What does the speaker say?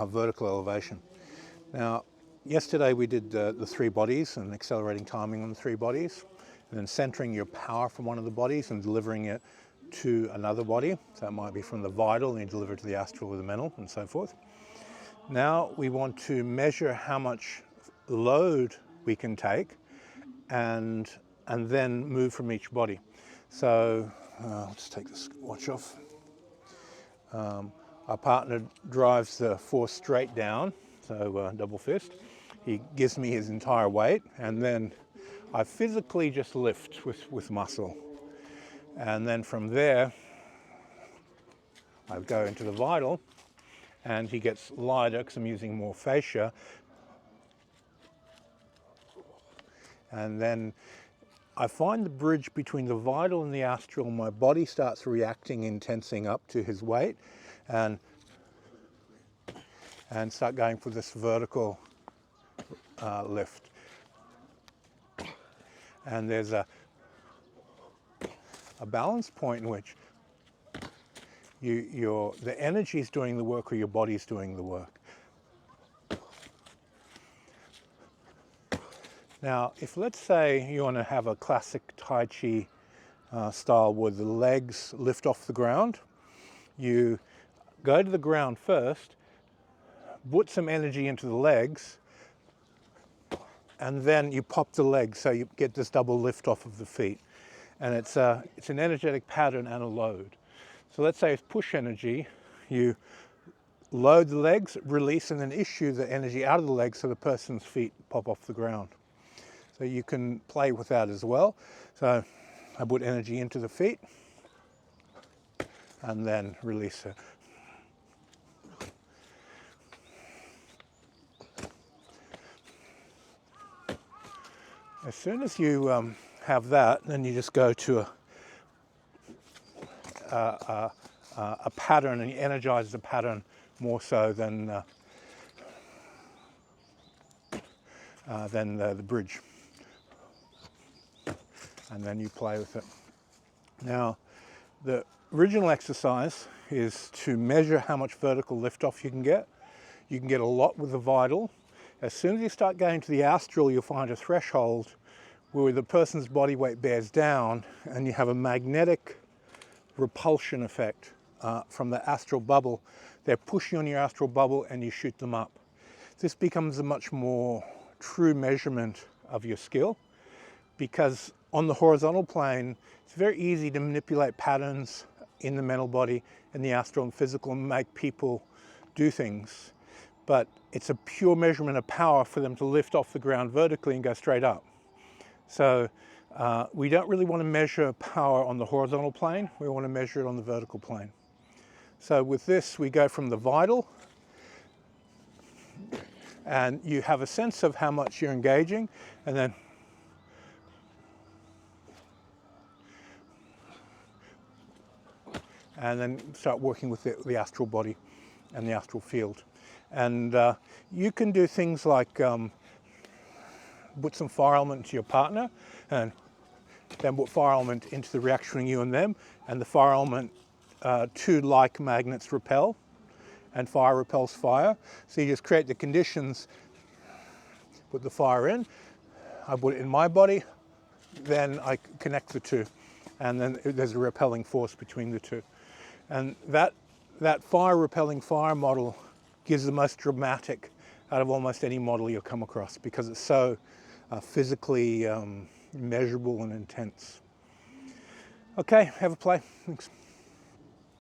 vertical elevation. Now, yesterday we did the 3 bodies and accelerating timing on the 3 bodies, and then centering your power from one of the bodies and delivering it to another body. So that might be from the vital and you deliver it to the astral or the mental and so forth. Now we want to measure how much load we can take and then move from each body. So I'll just take this watch off. Our partner drives the force straight down, so double fist. He gives me his entire weight, and then I physically just lift with muscle. And then from there, I go into the vital, and he gets lighter because I'm using more fascia. And then I find the bridge between the vital and the astral. My body starts reacting and tensing up to his weight, and start going for this vertical lift. And there's a balance point in which the energy is doing the work or your body's doing the work. Now, if let's say you want to have a classic Tai Chi style where the legs lift off the ground, you go to the ground first, put some energy into the legs, and then you pop the legs so you get this double lift off of the feet. And it's an energetic pattern and a load. So let's say it's push energy, you load the legs, release, and then issue the energy out of the legs so the person's feet pop off the ground. So you can play with that as well. So I put energy into the feet and then release it. As soon as you have that, then you just go to a pattern, and you energize the pattern more so than the bridge. And then you play with it. Now, the original exercise is to measure how much vertical liftoff you can get. You can get a lot with the vital. As soon as you start going to the astral, you'll find a threshold where the person's body weight bears down and you have a magnetic repulsion effect from the astral bubble. They're pushing on your astral bubble and you shoot them up. This becomes a much more true measurement of your skill, because on the horizontal plane, it's very easy to manipulate patterns in the mental body and the astral and physical and make people do things. But it's a pure measurement of power for them to lift off the ground vertically and go straight up. So we don't really want to measure power on the horizontal plane. We want to measure it on the vertical plane. So with this, we go from the vital, and you have a sense of how much you're engaging, and then start working with the astral body and the astral field. And you can do things like put some fire element into your partner, and then put fire element into the reaction between you and them, and the fire element, 2 like magnets repel, and fire repels fire. So you just create the conditions, put the fire in, I put it in my body, then I connect the 2, and then there's a repelling force between the 2. And that fire repelling fire model gives the most dramatic out of almost any model you'll come across, because it's so physically measurable and intense. Okay, have a play. Thanks.